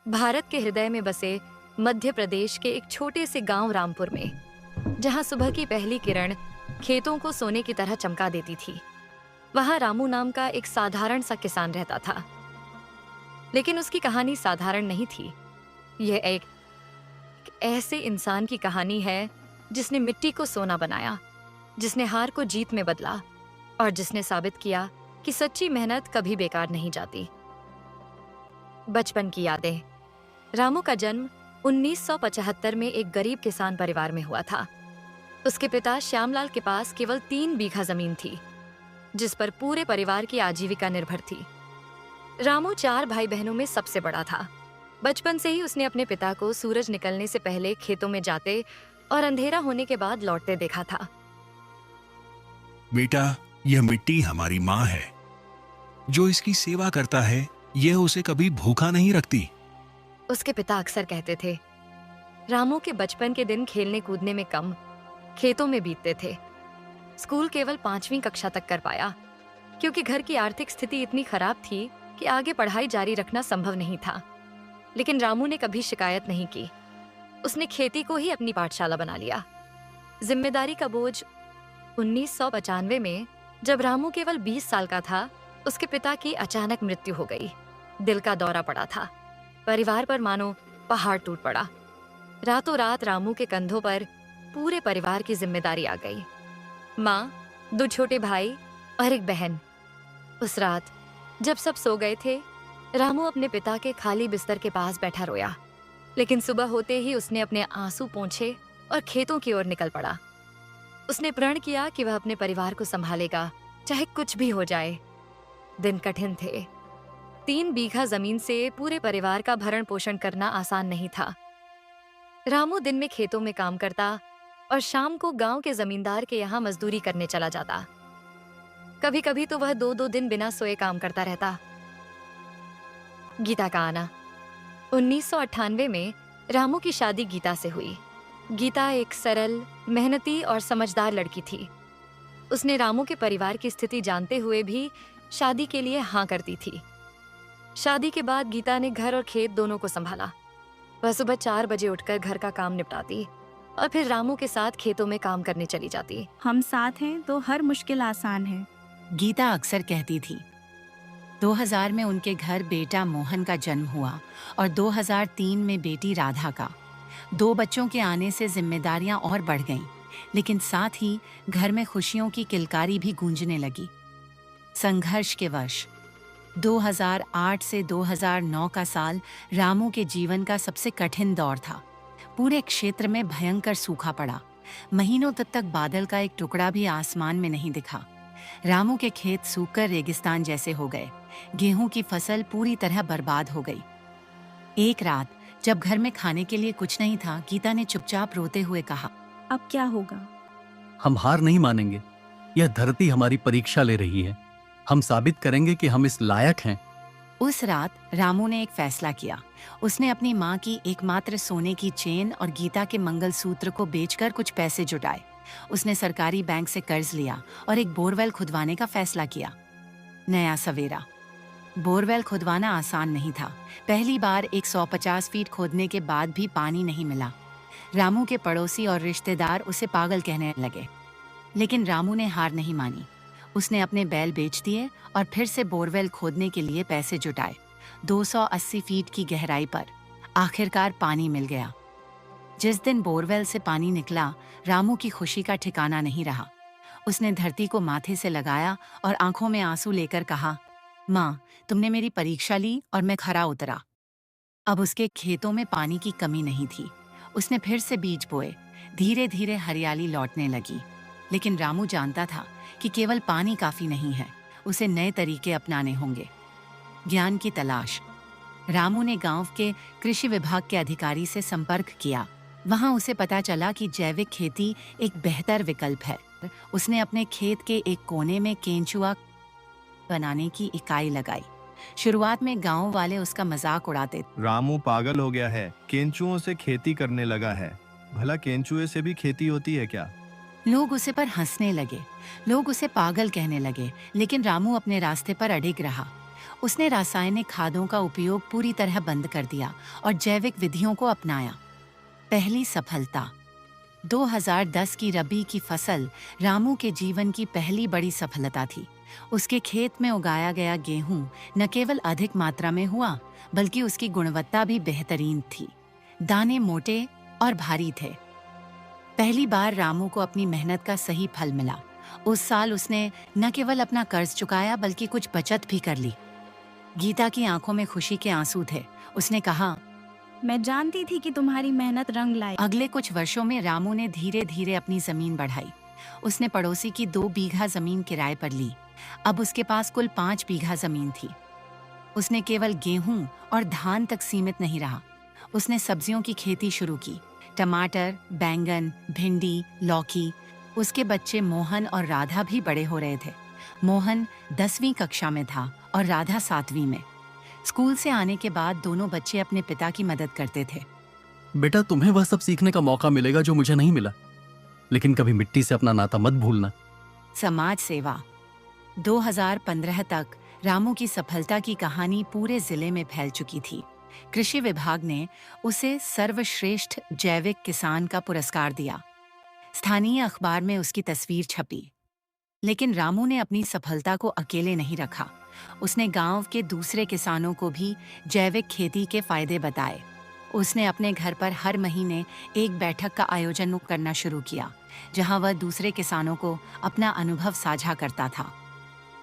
भारत के हृदय में बसे मध्य प्रदेश के एक छोटे से गांव रामपुर में, जहां सुबह की पहली किरण खेतों को सोने की तरह चमका देती थी, वहां रामू नाम का एक साधारण सा किसान रहता था। लेकिन उसकी कहानी साधारण नहीं थी। यह एक ऐसे इंसान की कहानी है जिसने मिट्टी को सोना बनाया, जिसने हार को जीत में बदला और जिसने साबित किया कि सच्ची मेहनत कभी बेकार नहीं जाती। बचपन की यादें। रामू का जन्म 1975 में एक गरीब किसान परिवार में हुआ था। उसके पिता श्यामलाल के पास केवल 3 बीघा जमीन थी, जिस पर पूरे परिवार की आजीविका निर्भर थी। रामू 4 भाई बहनों में सबसे बड़ा था। बचपन से ही उसने अपने पिता को सूरज निकलने से पहले खेतों में जाते और अंधेरा होने के बाद लौटते देखा था। बेटा, यह मिट्टी हमारी माँ है। जो इसकी सेवा करता है, यह उसे कभी भूखा नहीं रखती। उसके पिता अक्सर कहते थे। रामू के बचपन के दिन खेलने कूदने में कम, खेतों में बीतते थे। स्कूल केवल 5वीं कक्षा तक कर पाया, क्योंकि घर की आर्थिक स्थिति इतनी खराब थी कि आगे पढ़ाई जारी रखना संभव नहीं था। लेकिन रामू ने कभी शिकायत नहीं की। उसने खेती को ही अपनी पाठशाला बना लिया। जिम्मेदारी का बोझ। 1995 में जब रामू केवल 20 साल का था, उसके पिता की अचानक मृत्यु हो गई। दिल का दौरा पड़ा था। परिवार पर मानो पहाड़ टूट पड़ा। रातों रात रामू के कंधों पर पूरे परिवार की जिम्मेदारी आ गई। माँ, 2 छोटे भाई और एक बहन। उस रात जब सब सो गए थे, रामू अपने पिता के खाली बिस्तर के पास बैठा रोया। लेकिन सुबह होते ही उसने अपने आंसू पोंछे और खेतों की ओर निकल पड़ा। उसने प्रण किया कि वह अपने परिवार को संभालेगा, चाहे कुछ भी हो जाए। दिन कठिन थे। 3 बीघा जमीन से पूरे परिवार का भरण पोषण करना आसान नहीं था। रामू दिन में खेतों में काम करता और शाम को गांव के जमींदार के यहाँ मजदूरी करने चला जाता। कभी कभी तो वह 2-2 दिन बिना सोए काम करता रहता। गीता का आना। 1998 में रामू की शादी गीता से हुई। गीता एक सरल, मेहनती और समझदार लड़की थी। उसने रामू के परिवार की स्थिति जानते हुए भी शादी के लिए हाँ करती थी। शादी के बाद गीता ने घर और खेत दोनों को संभाला। वह सुबह 4 बजे उठकर घर का काम निपटाती और फिर रामू के साथ खेतों में काम करने चली जाती। हम साथ हैं तो हर मुश्किल आसान है, गीता अक्सर कहती थी। 2000 में उनके घर बेटा मोहन का जन्म हुआ और 2003 में बेटी राधा का। 2 बच्चों के आने से जिम्मेदारियां और बढ़ गईं, लेकिन साथ ही घर में खुशियों की किलकारी भी गूंजने लगी। संघर्ष के वश 2008 से 2009 का साल रामू के जीवन का सबसे कठिन दौर था। पूरे क्षेत्र में भयंकर सूखा पड़ा। महीनों तक बादल का एक टुकड़ा भी आसमान में नहीं दिखा। रामू के खेत सूखकर रेगिस्तान जैसे हो गए। गेहूं की फसल पूरी तरह बर्बाद हो गई। एक रात जब घर में खाने के लिए कुछ नहीं था, गीता ने चुपचाप रोते हुए कहा, अब क्या होगा? हम हार नहीं मानेंगे। यह धरती हमारी परीक्षा ले रही है। हम साबित करेंगे कि हम इस लायक हैं। उस रात रामू ने एक फैसला किया। उसने अपनी माँ की एकमात्र सोने की चेन और गीता के मंगलसूत्र को बेचकर कुछ पैसे जुटाए। उसने सरकारी बैंक से कर्ज लिया और एक बोरवेल खुदवाने का फैसला किया। नया सवेरा। बोरवेल खुदवाना आसान नहीं था। पहली बार 150 फीट खोदने के बाद भी पानी नहीं मिला। रामू के पड़ोसी और रिश्तेदार उसे पागल कहने लगे, लेकिन रामू ने हार नहीं मानी। उसने अपने बैल बेच दिए और फिर से बोरवेल खोदने के लिए पैसे जुटाए। 280 फीट की गहराई पर आखिरकार पानी मिल गया। जिस दिन बोरवेल से पानी निकला, रामू की खुशी का ठिकाना नहीं रहा। उसने धरती को माथे से लगाया और आंखों में आंसू लेकर कहा, माँ, तुमने मेरी परीक्षा ली और मैं खरा उतरा। अब उसके खेतों में पानी की कमी नहीं थी। उसने फिर से बीज बोए। धीरे धीरे हरियाली लौटने लगी। लेकिन रामू जानता था कि केवल पानी काफी नहीं है, उसे नए तरीके अपनाने होंगे। ज्ञान की तलाश। रामू ने गांव के कृषि विभाग के अधिकारी से संपर्क किया। वहां उसे पता चला कि जैविक खेती एक बेहतर विकल्प है। उसने अपने खेत के एक कोने में केंचुआ बनाने की इकाई लगाई। शुरुआत में गांव वाले उसका मजाक उड़ाते। रामू पागल हो गया है, केंचुओं से खेती करने लगा है। भला केंचुए से भी खेती होती है क्या? लोग उसे पर हंसने लगे। लोग उसे पागल कहने लगे, लेकिन रामू अपने रास्ते पर अडिग रहा। उसने रासायनिक खादों का उपयोग पूरी तरह बंद कर दिया और जैविक विधियों को अपनाया। पहली सफलता। 2010 की रबी की फसल रामू के जीवन की पहली बड़ी सफलता थी। उसके खेत में उगाया गया गेहूं न केवल अधिक मात्रा में हुआ, बल्कि उसकी गुणवत्ता भी बेहतरीन थी। दाने मोटे और भारी थे। पहली बार रामू को अपनी मेहनत का सही फल मिला। उस साल उसने न केवल अपना कर्ज चुकाया, बल्कि कुछ बचत भी कर ली। गीता की आंखों में खुशी के आंसू थे। उसने कहा, मैं जानती थी कि तुम्हारी मेहनत रंग लाए। अगले कुछ वर्षों में रामू ने धीरे धीरे अपनी जमीन बढ़ाई। उसने पड़ोसी की 2 बीघा जमीन किराए पर ली। अब उसके पास कुल 5 बीघा जमीन थी। उसने केवल गेहूं और धान तक सीमित नहीं रहा। उसने सब्जियों की खेती शुरू की। टमाटर, बैंगन, भिंडी, लौकी। उसके बच्चे मोहन और राधा भी बड़े हो रहे थे। मोहन 10वीं कक्षा में था और राधा 7वीं में। स्कूल से आने के बाद दोनों बच्चे अपने पिता की मदद करते थे। बेटा, तुम्हें वह सब सीखने का मौका मिलेगा जो मुझे नहीं मिला, लेकिन कभी मिट्टी से अपना नाता मत भूलना। समाज सेवा। 2015 तक रामू की सफलता की कहानी पूरे जिले में फैल चुकी थी। कृषि विभाग ने उसे सर्वश्रेष्ठ जैविक किसान का पुरस्कार दिया। स्थानीय अखबार में उसकी तस्वीर छपी। लेकिन रामू ने अपनी सफलता को अकेले नहीं रखा। उसने गांव के दूसरे किसानों को भी जैविक खेती के फायदे बताए। उसने अपने घर पर हर महीने एक बैठक का आयोजन करना शुरू किया, जहां वह दूसरे किसानों को अपना अनुभव साझा करता था।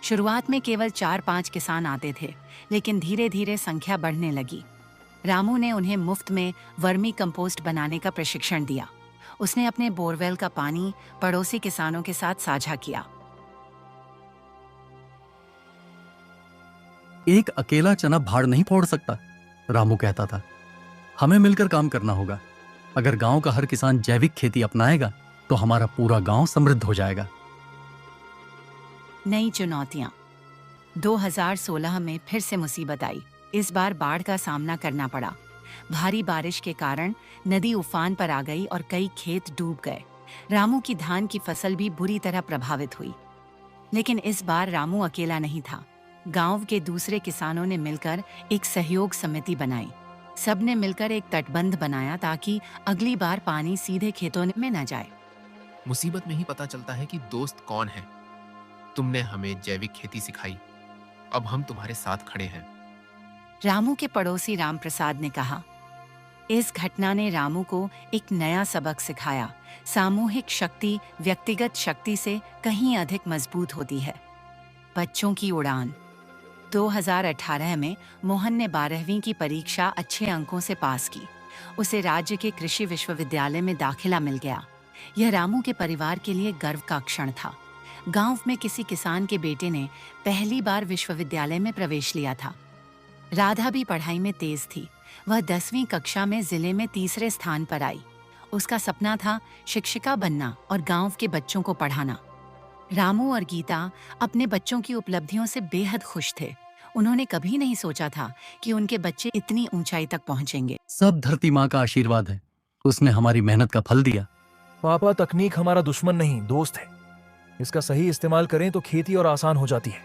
शुरुआत में केवल 4-5 किसान आते थे, लेकिन धीरे धीरे संख्या बढ़ने लगी। रामू ने उन्हें मुफ्त में वर्मी कंपोस्ट बनाने का प्रशिक्षण दिया। उसने अपने बोरवेल का पानी पड़ोसी किसानों के साथ साझा किया। एक अकेला चना भाड़ नहीं फोड़ सकता, रामू कहता था। हमें मिलकर काम करना होगा। अगर गांव का हर किसान जैविक खेती अपनाएगा तो हमारा पूरा गांव समृद्ध हो जाएगा। नई चुनौतियां। 2016 में फिर से मुसीबत आई। इस बार बाढ़ का सामना करना पड़ा। भारी बारिश के कारण नदी उफान पर आ गई और कई खेत डूब गए। रामू की धान की फसल भी बुरी तरह प्रभावित हुई। लेकिन इस बार रामू अकेला नहीं था। गांव के दूसरे किसानों ने मिलकर एक सहयोग समिति बनाई। सबने मिलकर एक तटबंध बनाया ताकि अगली बार पानी सीधे खेतों में न जाए। मुसीबत में ही पता चलता है कि दोस्त कौन है। तुमने हमें जैविक खेती सिखाई, अब हम तुम्हारे साथ खड़े हैं। रामू के पड़ोसी रामप्रसाद ने कहा, इस घटना ने रामू को एक नया सबक सिखाया। सामूहिक शक्ति व्यक्तिगत शक्ति से कहीं अधिक मजबूत होती है। बच्चों की उड़ान। 2018 में मोहन ने 12वीं की परीक्षा अच्छे अंकों से पास की। उसे राज्य के कृषि विश्वविद्यालय में दाखिला मिल गया। यह रामू के परिवार के लिए गर्व का क्षण था। गांव में किसी किसान के बेटे ने पहली बार विश्वविद्यालय में प्रवेश लिया था। राधा भी पढ़ाई में तेज थी। वह 10वीं कक्षा में जिले में 3रे स्थान पर आई। उसका सपना था शिक्षिका बनना और गांव के बच्चों को पढ़ाना। रामू और गीता अपने बच्चों की उपलब्धियों से बेहद खुश थे। उन्होंने कभी नहीं सोचा था कि उनके बच्चे इतनी ऊंचाई तक पहुंचेंगे। सब धरती माँ का आशीर्वाद है। उसने हमारी मेहनत का फल दिया। पापा, तकनीक हमारा दुश्मन नहीं, दोस्त है। इसका सही इस्तेमाल करें तो खेती और आसान हो जाती है।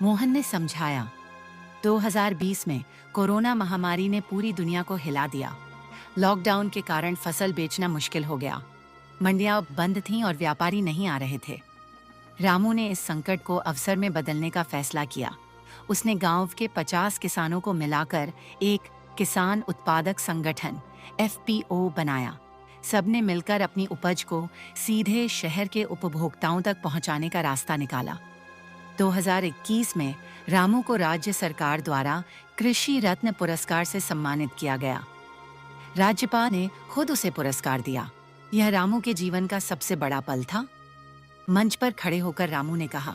मोहन ने समझाया। 2020 में कोरोना महामारी ने पूरी दुनिया को हिला दिया। लॉकडाउन के कारण फसल बेचना मुश्किल हो गया। मंडियां बंद थीं और व्यापारी नहीं आ रहे थे। रामू ने इस संकट को अवसर में बदलने का फैसला किया। उसने गांव के 50 किसानों को मिलाकर एक किसान उत्पादक संगठन FPO बनाया। सबने मिलकर अपनी उपज को सीधे शहर के उपभोक्ताओं तक पहुंचाने का रास्ता निकाला। 2021 में रामू को राज्य सरकार द्वारा कृषि रत्न पुरस्कार से सम्मानित किया गया। राज्यपाल ने खुद उसे पुरस्कार दिया। यह रामू के जीवन का सबसे बड़ा पल था। मंच पर खड़े होकर रामू ने कहा,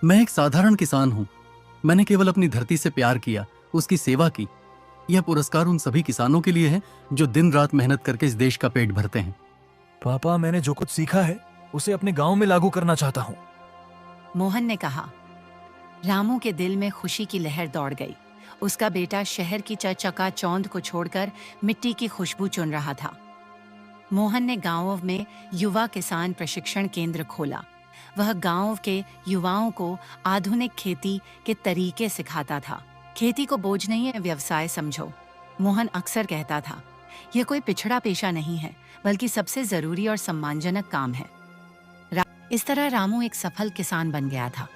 मैं एक साधारण किसान हूँ। मैंने केवल अपनी धरती से प्यार किया, उसकी सेवा की। यह पुरस्कार उन सभी किसानों के लिए है जो दिन रात मेहनत करके इस देश का पेट भरते हैं। पापा, मैंने जो कुछ सीखा है उसे अपने गांव में लागू करना चाहता हूँ। मोहन ने कहा। रामू के दिल में खुशी की लहर दौड़ गई। उसका बेटा शहर की चकाचौंध को छोड़कर मिट्टी की खुशबू चुन रहा था। मोहन ने गांवों में युवा किसान प्रशिक्षण केंद्र खोला। वह गांव के युवाओं को आधुनिक खेती के तरीके सिखाता था। खेती को बोझ नहीं है, व्यवसाय समझो। मोहन अक्सर कहता था, यह कोई पिछड़ा पेशा नहीं है, बल्कि सबसे जरूरी और सम्मानजनक काम है। इस तरह रामू एक सफल किसान बन गया था।